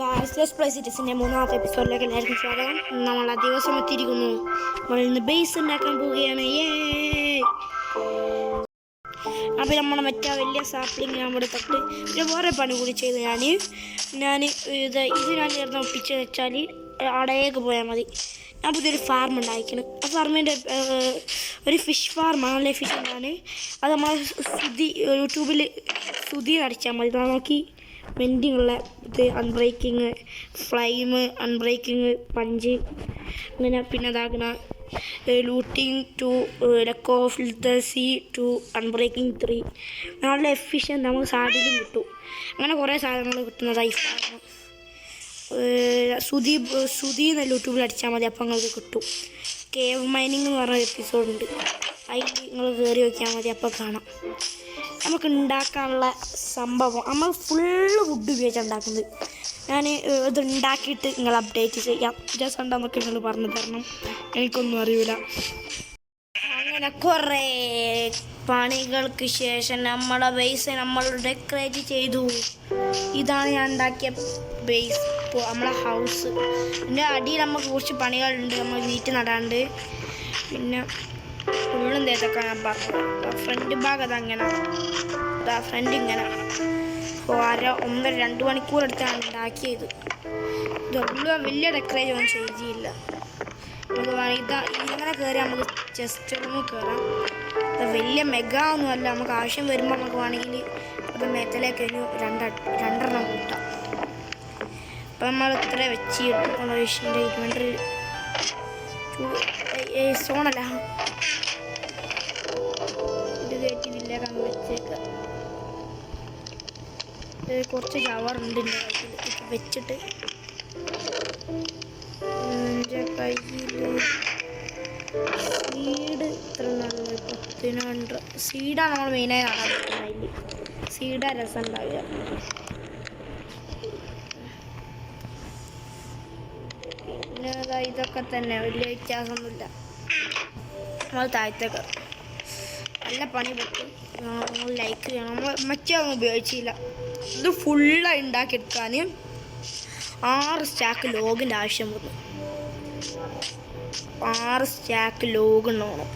Guys play സിറ്റീസിൻ്റെ മൂന്നാമത്തെ എപ്പിസോഡിലേക്ക് എല്ലാവർക്കും സ്വാഗതം. നമ്മൾ ആ ദിവസം എത്തിയിരിക്കുന്നു. നമ്മൾ ഇന്ന് ബേസ് ഉണ്ടാക്കാൻ പോവുകയാണ്. അപ്പോൾ നമ്മൾ മറ്റേ വലിയ സാപ്ലിങ് നമ്മുടെ തൊട്ട് പിന്നെ വേറെ പണി കൂടി ചെയ്ത് ഞാൻ ചേർന്ന് ഒപ്പിച്ച് വെച്ചാൽ അവിടേക്ക് പോയാൽ മതി. ഞാൻ പുതിയൊരു ഫാർം ഉണ്ടായിരിക്കണം. ആ ഫാർമിൻ്റെ ഒരു ഫിഷ് ഫാർമാണ്, നല്ല ഫിഷ് ഉണ്ടാണ്. അത് നമ്മൾ യൂട്യൂബിൽ സുധി അടിച്ചാൽ മതി. നോക്കി വെൻഡിങ്ങുള്ള ഇത് അൺബ്രേക്കിങ്, ഫ്ലൈം, അൺബ്രേക്കിങ്, പഞ്ച്, അങ്ങനെ പിന്നെ അതാകണ ലൂട്ടിങ് 2, ലെക്കോ ഫിൽറ്റർ C 2, അൺബ്രേക്കിങ് 3. നല്ല എഫിഷ്യൻ്റ്, നമുക്ക് സാഡിലും കിട്ടും. അങ്ങനെ കുറേ സാധനങ്ങൾ കിട്ടുന്നതായി ഫാർമ്. സുധി എന്ന യൂട്യൂബിൽ അടിച്ചാൽ മതി, അപ്പോൾ നിങ്ങൾക്ക് കിട്ടും. കേവ് മൈനിങ് എന്ന് പറഞ്ഞ എപ്പിസോഡുണ്ട്, അതിൽ നിങ്ങൾ കയറി വയ്ക്കാൻ മതി, അപ്പോൾ കാണാം. നമുക്ക് ഉണ്ടാക്കാനുള്ള സംഭവം നമ്മൾ ഫുള്ള് ഫുഡ് ഉപയോഗിച്ചാണ് ഉണ്ടാക്കുന്നത്. ഞാൻ ഇത് ഉണ്ടാക്കിയിട്ട് നിങ്ങൾ അപ്ഡേറ്റ് ചെയ്യാം. രസം ഉണ്ടെന്നൊക്കെ നിങ്ങൾ പറഞ്ഞു തരണം, എനിക്കൊന്നും അറിയില്ല. അങ്ങനെ കുറേ പണികൾക്ക് ശേഷം നമ്മളെ ബേസ് നമ്മൾ ഡെക്കറേറ്റ് ചെയ്തു. ഇതാണ് ഞാൻ ഉണ്ടാക്കിയ ബേസ്. ഇപ്പോൾ നമ്മളെ ഹൗസ്. ഇതിൻ്റെ അടിയിൽ നമുക്ക് കുറച്ച് പണികളുണ്ട്. നമ്മൾ വീട്ടിൽ നടാണ്ട് പിന്നെ ഫുള്ളും തേച്ചൊക്കെ ഞാൻ പറഞ്ഞു. ഫ്രണ്ട് ഭാഗം അതങ്ങനെ, ഫ്രണ്ട് ഇങ്ങനെ 1.5-2 മണിക്കൂർ എടുത്താണ് ഉണ്ടാക്കിയത്. ഇതൊന്നും വലിയ ഡെക്കറേറ്റ് ഒന്നും ചെയ്തില്ല. നമുക്ക് വേണമെങ്കിൽ ഇങ്ങനെ കയറി നമുക്ക് ജസ്റ്റ് ഒന്ന് കയറാം. വലിയ മെഗാ ഒന്നുമല്ല, നമുക്ക് ആവശ്യം വരുമ്പോൾ നമുക്ക് വേണമെങ്കിൽ അത് മേത്തലേക്ക് ഒരു 2 കൂട്ടാം. അപ്പം നമ്മൾ ഇത്ര വെച്ച് ഇൻവെൻറ്ററി സോണല്ല, ഇത് കയറ്റിയില്ല കണ്ട് വെച്ചേക്കാം. കുറച്ച് ഷവറുണ്ട് എൻ്റെ കയ്യിൽ. ഇപ്പം വെച്ചിട്ട് എൻ്റെ കയ്യിൽ സീഡ് ഇത്ര നല്ല 10 സീഡാണ് നമ്മൾ മെയിനായി കാണാൻ പറ്റുന്നത്. അതിൽ സീഡാ രസം ഉണ്ടാവുക. പിന്നെ ഇതൊക്കെ തന്നെ വലിയ വ്യത്യാസമൊന്നുമില്ല. നമ്മൾ താഴത്തേക്ക് നല്ല പണി പറ്റും. നമ്മൾ ലൈക്ക് ചെയ്യണം. നമ്മൾ മറ്റൊന്നും ഉപയോഗിച്ചില്ല. ഇത് ഫുള്ളായി ഉണ്ടാക്കിയെടുക്കാൻ 6 സ്റ്റാക്ക് ലോഗിൻ്റെ ആവശ്യം വന്നു. 6 സ്റ്റാക്ക് ലോഗ് ഉണ്ടാവണം.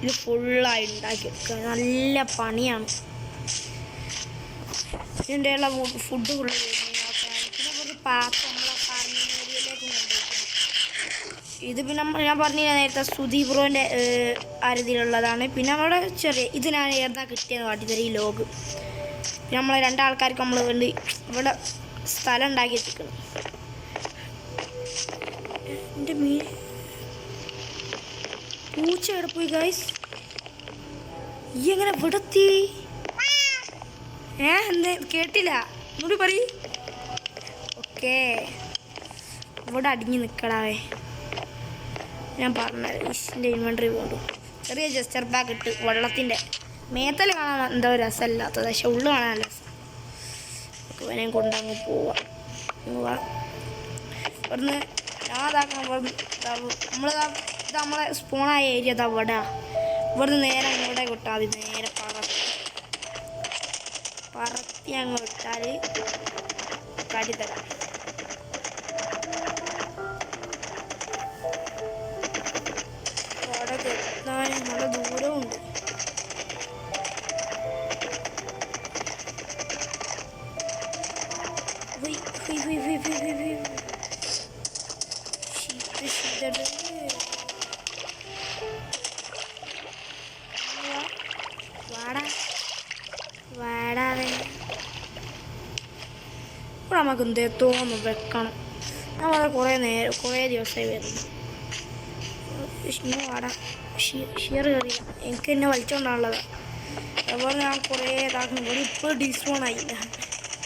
ഇത് ഫുള്ളായി ഉണ്ടാക്കിയെടുക്കാൻ നല്ല പണിയാണ്. ഇതിൻ്റെ ഉള്ള ഫുഡ് ഫുള്ള് പിന്നെ കുറച്ച് പാത്രം നമ്മളെ ഫാർമിംഗ് ഏരിയയിലേക്ക് കൊണ്ടുപോയി. ഇത് പിന്നെ ഞാൻ പറഞ്ഞില്ല നേരത്തെ സുധി ബ്രോൻ്റെ ആരതിയിലുള്ളതാണ്. പിന്നെ അവിടെ ചെറിയ ഇത് ഞാൻ ഏതാ കിട്ടിയെന്ന് കാട്ടിത്തരും. ഈ ലോഗ് നമ്മളെ 2 ആൾക്കാർക്ക് നമ്മൾ വേണ്ടി ഇവിടെ സ്ഥലം ഉണ്ടാക്കി വെച്ചിരിക്കണം. എൻ്റെ പൂച്ച എവിടെ പോയി ഗൈസ്? ഈ എങ്ങനെ വിടത്തി? എന്താ കേട്ടില്ല, ഒന്നുകൂടി പറയ്. ഓക്കേ, ഇവിടെ അടിഞ്ഞ് നിൽക്കടാവേ. ഞാൻ പറഞ്ഞത് ഇഷിൻ്റെ ഇൻവെൻറ്ററി കൊണ്ടു ചെറിയ ജസ്റ്റർ ബാഗ് ഇട്ട് വെള്ളത്തിൻ്റെ മേത്തൽ കാണാൻ എന്തോ രസമില്ലാത്തത്, പക്ഷെ ഉള്ളു കാണാൻ രസം. ഇവനെയും കൊണ്ടങ്ങ് പോവാം. ഇവിടുന്ന് ഞാൻ നമ്മളെ സ്പോണായ ഏരിയ അവിടെ. ഇവിടുന്ന് നേരെ അങ്ങോട്ടേ വിട്ടാൽ മതി. നേരെ പറത്തി അങ്ങ് വിട്ടാൽ കാട്ടിത്തരാം. അവിടെ എത്താൻ നല്ല ദൂരമുണ്ട്. ഇവിടെ നമുക്ക് എന്തോന്ന് വെക്കണം. നമ്മൾ കുറേ ദിവസമായി വരുന്നു. വാടാ ഷിയർ കയറിയ എനിക്ക് എന്നെ വലിച്ചുകൊണ്ടാണുള്ളത്. അതുപോലെ ഞാൻ കുറേ ഇതാക്കുന്നു. ഇവിടെ ഇപ്പോൾ ഡിസ്ഫോൺ ആയില്ല.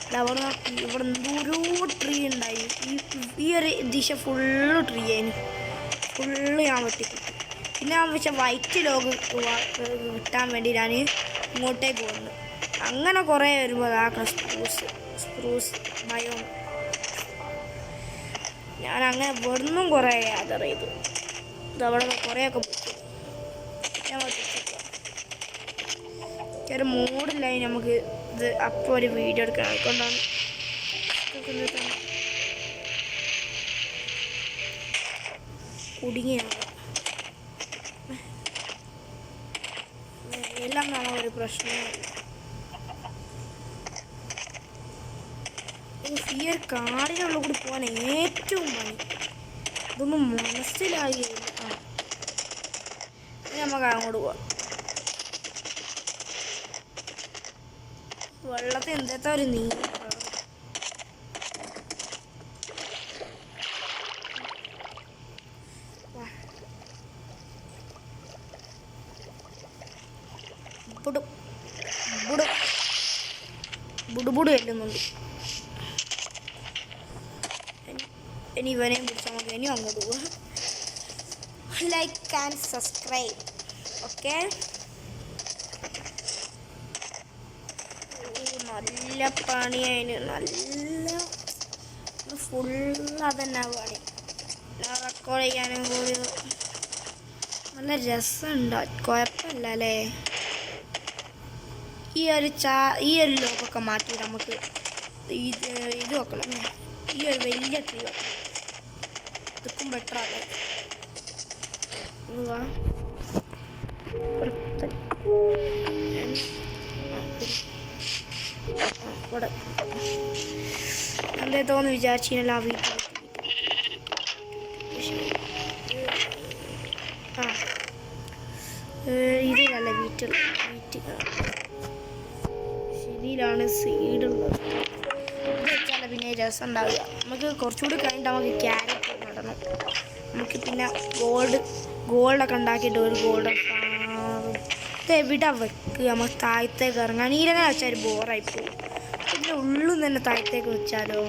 അതുപോലെ ഇവിടെ എന്തോരോ ട്രീ ഉണ്ടായി. ഈ ഒരു ദിശ ഫുള്ള് ട്രീ ആയിരുന്നു. ഫുള്ള് ഞാൻ വെട്ടിക്കിട്ടു. പിന്നെ ഞാൻ വെച്ചാൽ വൈറ്റ് ലോഗ് കിട്ടാൻ വേണ്ടി ഞാൻ ഇങ്ങോട്ടേക്ക് വന്നു. അങ്ങനെ കുറേ വരുമ്പോൾ അതാക്കണം സ്പ്രൂസ് ബയോ. ഞാൻ അങ്ങനെ വെറും കുറേ ഗ്യാദർ ചെയ്തു. ഇതവിടെ കുറേയൊക്കെ ഞാൻ ഒരു മൂഡില്ലായി നമുക്ക് ഇത് അപ്പോൾ ഒരു വീഡിയോ എടുക്കണം. അതുകൊണ്ടാണ് കുടുങ്ങിയാണ് എല്ലാം കാണാൻ ഒരു പ്രശ്നമില്ല. ഈ ഒരു കാടിനുള്ള കൂടി പോകാൻ ഏറ്റവും പണി ഇതൊന്നും മനസ്സിലാകില്ല. നമുക്ക് അങ്ങോട്ട് പോവാം. വെള്ളത്തിൽ എന്താ ഒരു നീര് ബുടുബുടു എല്ലുന്നുണ്ട്. ഇനി ഇവനെയും പിടിച്ചാൽ നമുക്ക് ഇനിയും അങ്ങോട്ട് പോവാം. Like and subscribe. ഓക്കെ, നല്ല പണിയായിന്. നല്ല ഫുള്ള് അതന്നെ പണി. റെക്കോർഡ് ചെയ്യാനും കൂടി നല്ല രസമുണ്ട്. കുഴപ്പമില്ല അല്ലേ? ഈ ഒരു ലോക്കൊക്കെ മാറ്റി നമുക്ക് ഇത് വെക്കണം. ഈ ഒരു വലിയ ട്രീ വെക്കണം. ഇതൊക്കെ ബെറ്റർ ആക്കാം. എന്തേ തോന്നുന്നു വിചാരിച്ചില്ല. ആ വീട്ടിൽ ഇതിലല്ല വീട്ടിൽ ശരിയിലാണ് സീഡുള്ളത്. ഇത് വെച്ചാൽ പിന്നെ രസം ഉണ്ടാവുക. നമുക്ക് കുറച്ചുകൂടി കഴിഞ്ഞിട്ട് നമുക്ക് ക്യാരറ്റ് നടണം. നമുക്ക് പിന്നെ ഗോൾഡൊക്കെ ഉണ്ടാക്കിയിട്ട് ഒരു ഗോൾഡൻ ഇത് എവിടെ വെക്കുക? നമുക്ക് താഴത്തേക്ക് ഇറങ്ങാൻ നീരനെ വെച്ചാൽ ഒരു ബോറായിപ്പോവും. ഇതിൻ്റെ ഉള്ളിൽ തന്നെ താഴത്തേക്ക് വെച്ചാലോ?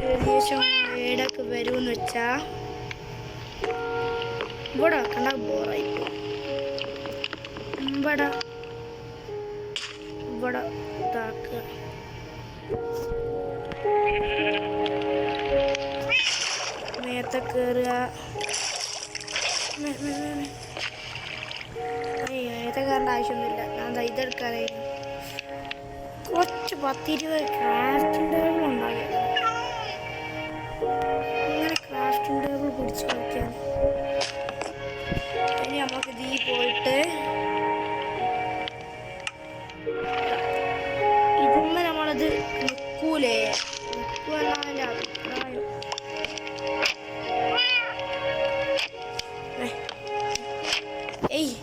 ഏകദേശം ഏടൊക്കെ വരുമെന്ന് വെച്ചാൽ ഇവിടെ വെക്കണ്ട, ബോറായിപ്പോവും. ഇവിടെ ഇതാക്കുക. മേത്തെ കയറുക. മേത്തെ കയറേണ്ട ആവശ്യമൊന്നുമില്ല. ഞാൻ ഇതെടുക്കാനായി കുറച്ച് 10-20 ക്രാഫ്റ്റിംഗ് ടേബിൾ ഉണ്ടാകില്ല. ഇങ്ങനെ ക്രാഫ്റ്റിംഗ് ടേബിൾ പിടിച്ച് നോക്കിയാൽ ഇനി നമുക്ക് ഇതിൽ പോയിട്ട് ഇതുമ്മ നമ്മളത് നിൽക്കൂലേ? നിൽക്കുവല്ല അഭിപ്രായം. ഏയ്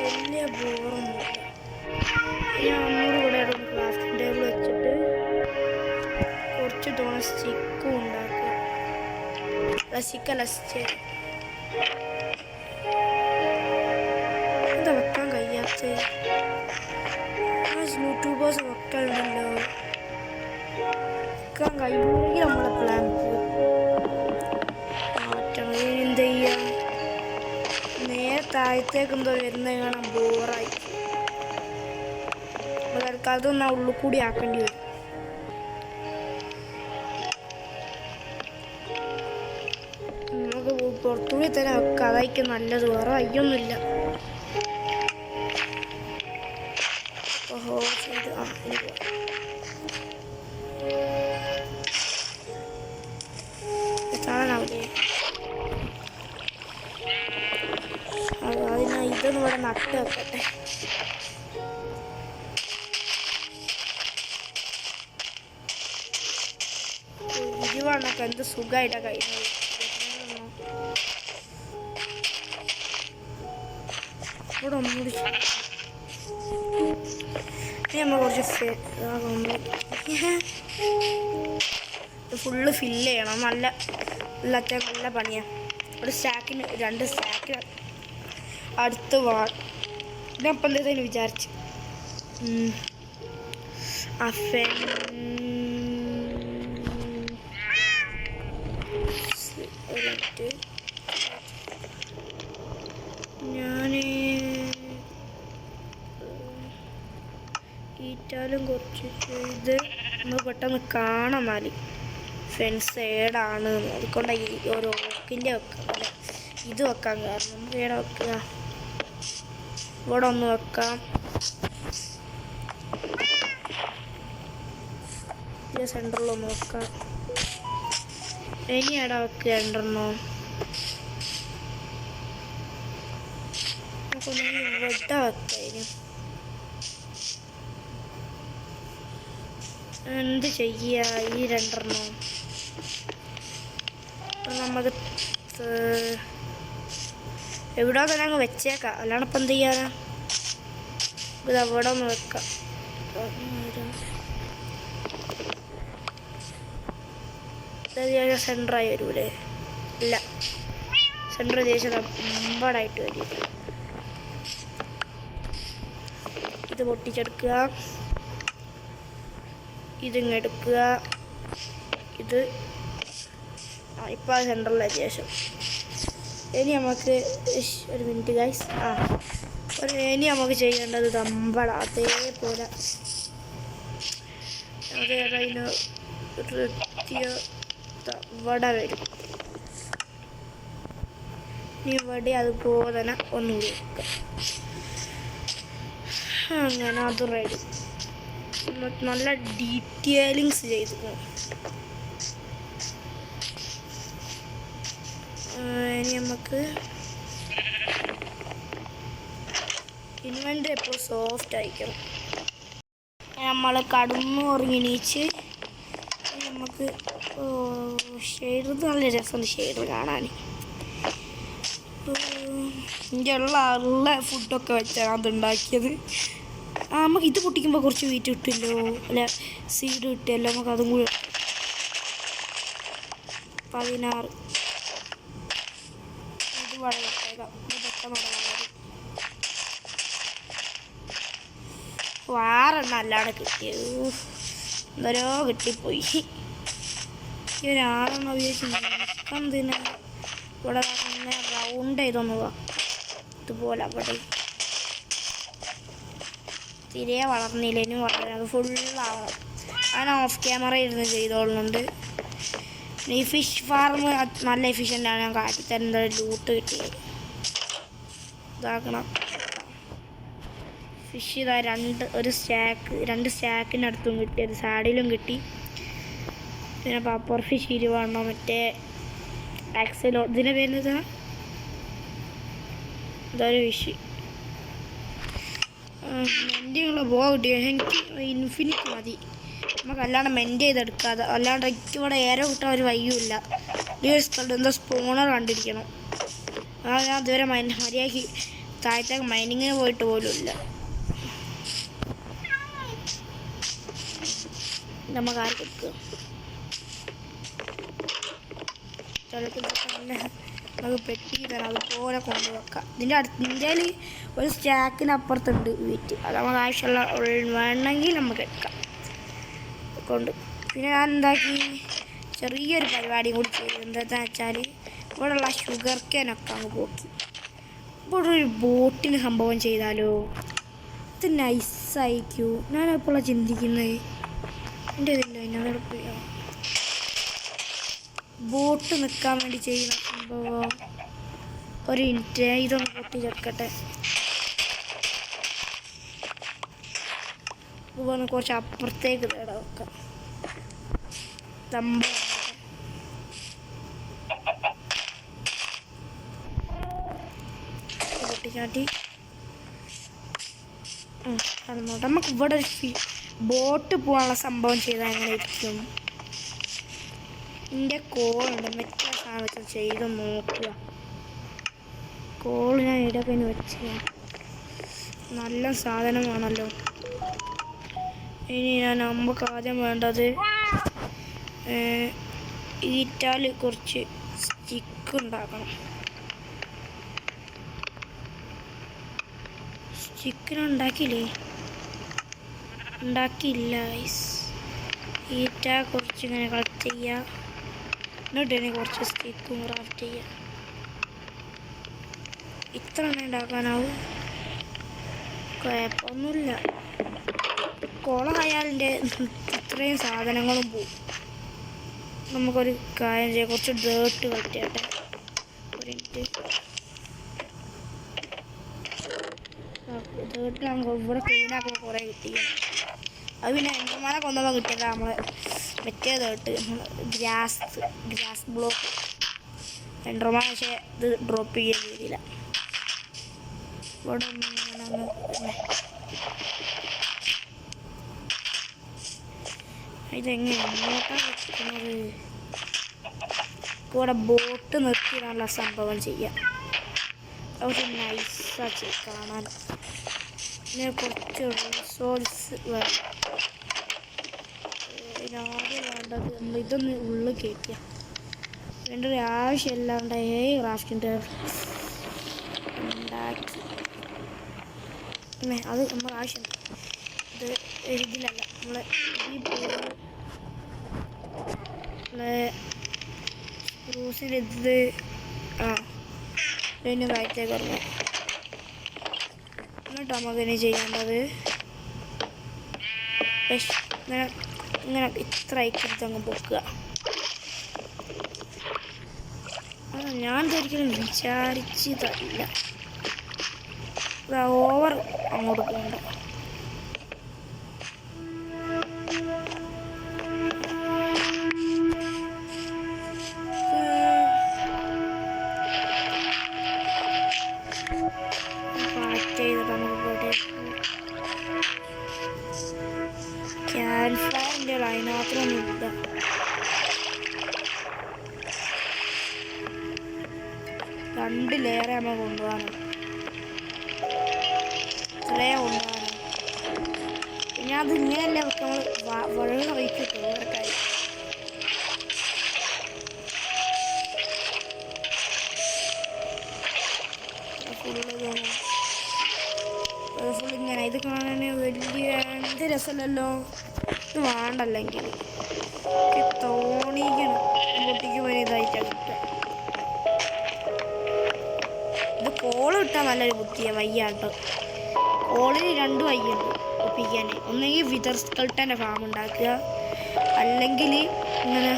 വലിയ ബോറൊന്നുമില്ല. ഞാൻ ഒന്നുകൂടി ഇവിടെ ക്രാഫ്റ്റിംഗ് ടേബിൾ വെച്ചിട്ട് കുറച്ച് തോണ സ്റ്റിക്കും ഉണ്ടാക്കുക. എന്താ വെക്കാൻ കഴിയാത്ത? യൂട്യൂബേഴ്സ് വെക്കലുണ്ടല്ലോ. വെക്കാൻ കഴിയുമെങ്കിൽ നമ്മളെ പ്ലാൻ മാറ്റണം. എന്ത് ചെയ്യാം? നേരെ താഴത്തേക്ക് എന്തോ വരുന്നത് കാണാൻ ബോറായി. തൽക്കാലത്ത് ഒന്നാ ഉള്ളിൽ കൂടി ആക്കേണ്ടി വരും. നമുക്ക് പുറത്തുകൂടി തന്നെ വെക്കാം. അതായിരിക്കും നല്ലത്. വേറെ വയ്യൊന്നുമില്ല. ഓഹോ ചെയ്ത് കാണാനാവില്ലേ? അതിനാ ഇതൊന്നും ഇവിടെ നട്ട് വെക്കട്ടെ. ഇരുവണ്ണൊക്കെ എന്ത് സുഖമായിട്ടാണ് കഴിയുന്നത്. ഇവിടെ ഒന്നുകൂടി നമ്മൾ കുറച്ച് ഫുള്ള് ഫില്ല് ചെയ്യണം. നല്ല പണിയാണ്. ഒരു സ്റ്റാക്കിന് 2 സ്റ്റാക്കിന് അടുത്ത് ഞാൻ അപ്പം എന്തേലും വിചാരിച്ചു. ഞാൻ ഈറ്റാലും കുറച്ച് ചെയ്ത് നമ്മൾ പെട്ടെന്ന് കാണാൻ ഫെൻസ് ഏടാണ് അതുകൊണ്ടാണ് ഈ ഓരോ ഓക്കിൻ്റെ വെക്കാം അല്ല ഇത് വെക്കാൻ കാരണം നമുക്ക് ഏടെ വെക്കുക ഇവിടെ ഒന്ന് വെക്കാം ഇതിൻ്റെ സെൻറ്ററിലൊന്ന് വെക്കാം ഇനി എവിടെ വെക്കുക രണ്ടെണ്ണോ നമുക്കൊന്നെങ്കിൽ ഇവിടെ വെക്കാം ഇനി എന്ത് ചെയ്യുക ഈ രണ്ടെണ്ണം നമുക്ക് എവിടെ തന്നെ അങ്ങ് വെച്ചേക്കാം അല്ലാണ്ട് ഇപ്പം എന്ത് ചെയ്യാനാ ഇത് അവിടെ ഒന്ന് വെക്കാം സെൻറ്ററായി വരൂലേ ഇല്ല സെൻറ്റർ ഉദ്ദേശിച്ചത് അമ്പാടായിട്ട് വരും ഇത് പൊട്ടിച്ചെടുക്കുക ഇതിങ്ങെടുക്കുക ഇത് ഇപ്പോൾ സെൻറ്ററിലെ ശേഷം ഇനി നമുക്ക് ഒരു മിനിറ്റ് ഗൈസ് ഇനി നമുക്ക് ചെയ്യേണ്ടത് തമ്പട അതേപോലെ അതിന് വട വരും ഇനി വട അതുപോലെ തന്നെ ഒന്നുകൂടി വെക്കുക അങ്ങനെ അത് റെഡി നല്ല ഡീറ്റെയിലിങ്സ് ചെയ്തു ഇനി നമുക്ക് ഇൻവെൻ്ററി എപ്പോൾ സോഫ്റ്റ് ആയിരിക്കണം നമ്മൾ കടന്നുറങ്ങി എണീച്ച് നമുക്ക് ഷെയ്ഡ് നല്ല രസമുണ്ട് ഷെയ്ഡ് കാണാൻ എൻ്റെ ഉള്ള ഫുഡൊക്കെ വെച്ചാണ് അതുണ്ടാക്കിയത് നമുക്ക് ഇത് പൊട്ടിക്കുമ്പോൾ കുറച്ച് വീറ്റ് കിട്ടില്ലോ അല്ല സീഡ് കിട്ടിയല്ലോ നമുക്ക് അതും കൂടി 16 ഇത് വളരെ വേറെണ്ണം അല്ലാണ്ട് കിട്ടിയത് എന്തോരോ കിട്ടിപ്പോയി ഈ ഒരാളെണ്ണം ഉപയോഗിച്ച് എന്തിനാ ഇവിടെ റൗണ്ട് ചെയ്തൊന്നു പോവാം ഇതുപോലെ അവിടെ തിരെ വളർന്നില്ല ഇനി വളരാൻ ഫുള്ളാവണം ഞാൻ ഓഫ് ക്യാമറ ഇരുന്ന് ചെയ്തോളുന്നുണ്ട് ഈ ഫിഷ് ഫാർം നല്ല എഫിഷ്യൻ്റാണ് ഞാൻ കാട്ടിത്തരുന്ന ലൂട്ട് കിട്ടിയത് ഇതാക്കണം ഫിഷ് ഇതാ രണ്ട് സ്റ്റാക്കിനടുത്തും കിട്ടി ഒരു സാഡിലും കിട്ടി പിന്നെ പപ്പർ ഫിഷ് 20 മറ്റേ ആക്സലോ ഇതിൻ്റെ പേര് ഇതൊരു ഫിഷ് മെൻറ്റുള്ള ബോ കിട്ടിയ എനിക്ക് ഇൻഫിനിറ്റ് മതി നമുക്ക് അല്ലാണ്ട് മെൻറ്റ് ചെയ്തെടുക്കാതെ അല്ലാണ്ട് എനിക്ക് ഇവിടെ ഏറെ കിട്ടാൻ ഒരു വയ്യുമില്ല ഈ ഒരു സ്ഥലത്ത് എന്തോ സ്പോണർ കണ്ടിരിക്കണം ഞാൻ ഇതുവരെ മര്യാദയ്ക്ക് താഴത്തേക്ക് മൈനിങ്ങിന് പോയിട്ട് പോലും ഇല്ല നമുക്ക് ആര് കൊടുക്കുക നമുക്ക് പെട്ടി തരാം അതുപോലെ കൊണ്ടുവെക്കാം ഇതിൻ്റെ ഒരു സ്റ്റാക്കിനപ്പുറത്തുണ്ട് വീറ്റ് അത് നമുക്ക് ആവശ്യമുള്ള വേണമെങ്കിൽ നമുക്ക് എടുക്കാം കൊണ്ട് പിന്നെ ഞാൻ എന്താക്കി ചെറിയൊരു പരിപാടിയും കൂടി ചെയ്തു എന്താണെന്ന് വെച്ചാൽ ഇവിടെയുള്ള ഷുഗർ കേനൊക്കെ അങ്ങ് പോക്കി ഇവിടെ ഒരു ബോട്ടിന് സംഭവം ചെയ്താലോ ഇത് നൈസായിരിക്കൂ ഞാനെപ്പോഴാണ് ചിന്തിക്കുന്നത് എൻ്റെ ഇതില്ല അതിനകത്ത് ബോട്ട് നിൽക്കാൻ വേണ്ടി ചെയ്യുന്ന സംഭവം ഒരു മിനിറ്റ് ഇതൊന്ന് പൊട്ടിച്ചെടുക്കട്ടെ ഇതൊന്ന് കുറച്ച് അപ്പുറത്തേക്ക് തേടാ വെക്കാം സംഭവം പൊട്ടിച്ചാട്ടി കടന്നോട്ടെ നമുക്ക് ഇവിടെ ഒരു ബോട്ട് പോകാനുള്ള സംഭവം ചെയ്താൽ എങ്ങനെ ഇരിക്കും എൻ്റെ കോളുണ്ട് മറ്റേ സാധനം വെച്ചാൽ ചെയ്ത് നോക്കുക കോൾ ഞാൻ ഇടയ്ക്ക് വെച്ച നല്ല സാധനമാണല്ലോ ഇനി നമുക്ക് ആദ്യം വേണ്ടത് ഈറ്റാൽ കുറച്ച് സ്റ്റിക്ക് ഉണ്ടാക്കണം സ്റ്റിക്കിനുണ്ടാക്കിയില്ലേ ഉണ്ടാക്കിയില്ല ഈറ്റ കുറച്ചിങ്ങനെ കളക്ട് ചെയ്യുക എന്നിട്ട് തന്നെ കുറച്ച് സ്റ്റിക്കും ക്രാഫ്റ്റ് ചെയ്യുക ഇത്ര തന്നെ ഉണ്ടാക്കാനാവും കുഴപ്പമൊന്നുമില്ല കുളമായാലിൻ്റെ ഇത്രയും സാധനങ്ങളും പോവും. നമുക്കൊരു കാര്യം ചെയ്യാം, കുറച്ച് ഡേർട്ട് കളിക്കട്ടെ. ഒരു മിനിറ്റ്. ഡേർട്ട് നമുക്ക് ഇവിടെ ക്ലീനാക്കുമ്പോൾ കുറേ കിട്ടിയാണ്. അത് പിന്നെ എൻ്റെമാരെ കൊന്നപ്പോൾ കിട്ടിയത് നമ്മൾ മറ്റേ ഡേർട്ട്, ഗ്രാസ് ബ്ലോക്ക്. എൻ്റെമാർ പക്ഷേ ഇത് ഡ്രോപ്പ് ചെയ്യാൻ രീതിയില്ല. ഇവിടെ ഇതെങ്ങനെ എങ്ങോട്ടാണ് വെക്കുന്നത്? ഇവിടെ ബോട്ട് നിർത്തിയിടാനുള്ള സംഭവം ചെയ്യാം. അത് നൈസാച്ച് കാണാൻ. പിന്നെ കുറച്ച് റിസോഴ്സ് വേണം. ആദ്യം വേണ്ടത് നമ്മൾ ഇതൊന്ന് ഉള്ളിൽ കയറ്റിയ വേണ്ട ഒരു ആവശ്യമില്ലാണ്ട് ക്രാഫ്റ്റിൻ്റെ ഉണ്ടാക്കി. അത് നമ്മൾ ആവശ്യമുണ്ട്. ഇത് ഇതിലല്ല നമ്മളെ ഈ റൂസിലിത് ഇതിന് കാഴ്ചയൊക്കെ ഇറങ്ങും. എന്നിട്ട് നമുക്കിനി ചെയ്യേണ്ടത് ഇങ്ങനെ ഇത്ര ഐക്കെടുത്ത് അങ്ങ് പൊക്കുക. ഞാൻ ഒരിക്കലും വിചാരിച്ചതല്ല. ഓവർ അങ്ങോട്ട് പോകണ്ട. ക്യാൻഫയറിൻ്റെ അതിനകത്തൊന്നുമില്ല. രണ്ട് ലെയറെ നമ്മൾ കൊണ്ടുപോകാനും ഇത്രയും കൊണ്ടുപോകാനും. പിന്നെ അത് ഇങ്ങനെയല്ല നമ്മൾ വെള്ളം ഒഴിച്ചിട്ട് വേറെ കാര്യം. ഫുള്ളിങ്ങനെ ഇത് കാണാൻ വലിയ എന്ത് രസമല്ലല്ലോ. ഇത് വേണ്ടല്ലെങ്കിൽ തോണിക്കണം കുട്ടിക്ക് പോയി ഇതായിട്ടാണ് കിട്ടുക. ഇത് കോള് കിട്ടാൻ നല്ലൊരു ബുദ്ധിയാണ്. വയ്യാട്ടോ, കോളിന് രണ്ട് വയ്യുണ്ട് ഒപ്പിക്കാൻ. ഒന്നെങ്കിൽ വിതർ സ്കൾട്ടൻ്റെ ഫാം ഉണ്ടാക്കുക, അല്ലെങ്കിൽ ഇങ്ങനെ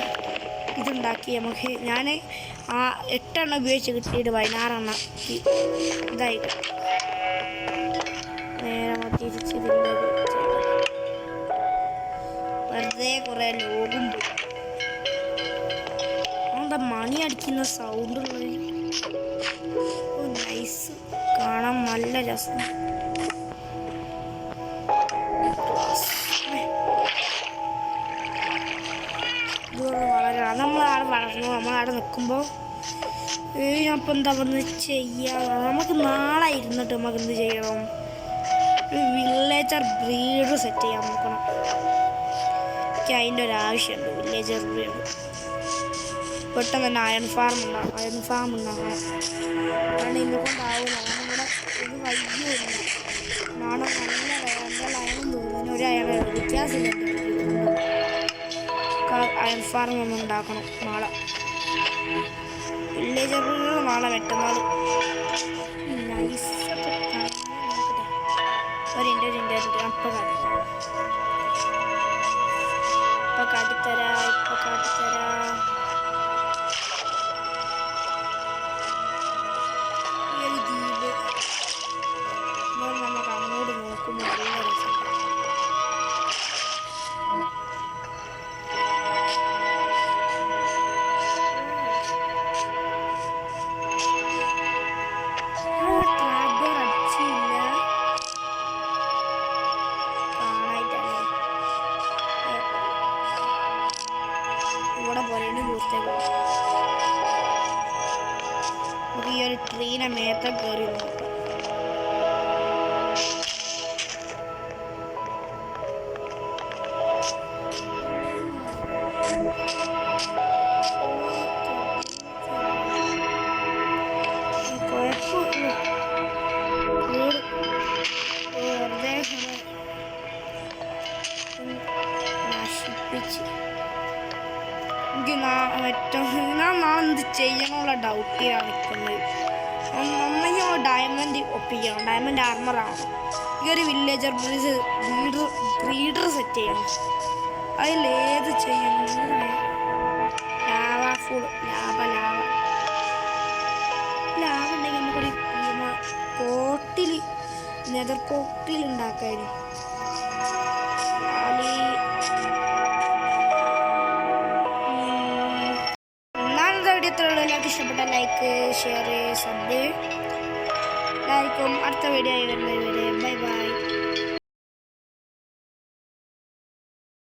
ഇതുണ്ടാക്കി നമുക്ക് ഞാൻ 8 എണ്ണം ഉപയോഗിച്ച് കിട്ടിയിട്ട് 16 എണ്ണം ഇതായിട്ട് നേരെ തിരിച്ചതിൻ്റെ വെറുതെ കുറേ ലോകം പോയി. എന്താ മണി അടിക്കുന്ന സൗണ്ടുള്ളത്? നൈസ്, കാണാൻ നല്ല രസം. വളരെ നമ്മളവിടെ വളർന്നു. നമ്മളവിടെ നിൽക്കുമ്പോൾ ഞാനിപ്പോൾ എന്താ വന്ന് ചെയ്യാം. നമുക്ക് നാളെ ഇരുന്നിട്ട് നമുക്ക് എന്ത് ചെയ്യണം? ഒരു വില്ലേജർ ബ്രീഡ് സെറ്റ് ചെയ്യാൻ നോക്കണം. എനിക്ക് അതിൻ്റെ ഒരു ആവശ്യമുണ്ട്. വില്ലേജർ ബ്രീഡ് പെട്ടെന്ന് തന്നെ അയൺ ഫാം ഉണ്ടാകണം. കാരണം ഇന്നെ കൊണ്ടാവില്ല. നമ്മുടെ ഒരു വയ്യുമില്ല. നാളെ നല്ല എൻ്റെ അയൺ തോന്നുന്നു. ഒരു അയൺ വ്യത്യാസമില്ല. അയൺ ഫാം ഒന്ന് ഉണ്ടാക്കണം നാളെ. വില്ലേജർ ബ്രീഡ് നാളെ മറ്റന്നാൾ. നൈസൊക്കെ ഒരു അപ്പം കാട്ടിത്തരാ. ഈ ഒരു ദ്വീപ് നമുക്ക് അങ്ങോട്ട് നോക്കുമ്പോൾ നല്ല രസം. ഈ ഒരു ട്രീനെ മേത്തെ കയറി നോക്കാം. നശിപ്പിച്ച് ഞാൻ എന്ത് ചെയ്യണമെന്നുള്ള ഡൗട്ടിലാണ് നിൽക്കുന്നത്. ഒന്നെങ്കിൽ ഡയമണ്ട് ഒപ്പിക്കണം, ഡയമണ്ട് ആർമറാണ്. ഈ ഒരു വില്ലേജർ വീട് ബ്രീഡർ സെറ്റ് ചെയ്യണം. അതിലേത് ചെയ്യണം? ലാവ ഫുൾ ലാവ ഉണ്ടെങ്കിൽ നമുക്കൊരു പോട്ടിൽ നെതർ പോട്ടിൽ ഉണ്ടാക്കായിരുന്നു. ഒന്നാമത്തെ വീഡിയോ എത്രയുള്ളൂ. എല്ലാവർക്കും ഇഷ്ടപ്പെട്ട ലൈക്ക്, ഷെയർ, സബ്. എല്ലാവർക്കും അടുത്ത വീഡിയോ ആയി വരുന്നത് വരെ ബൈ ബൈ.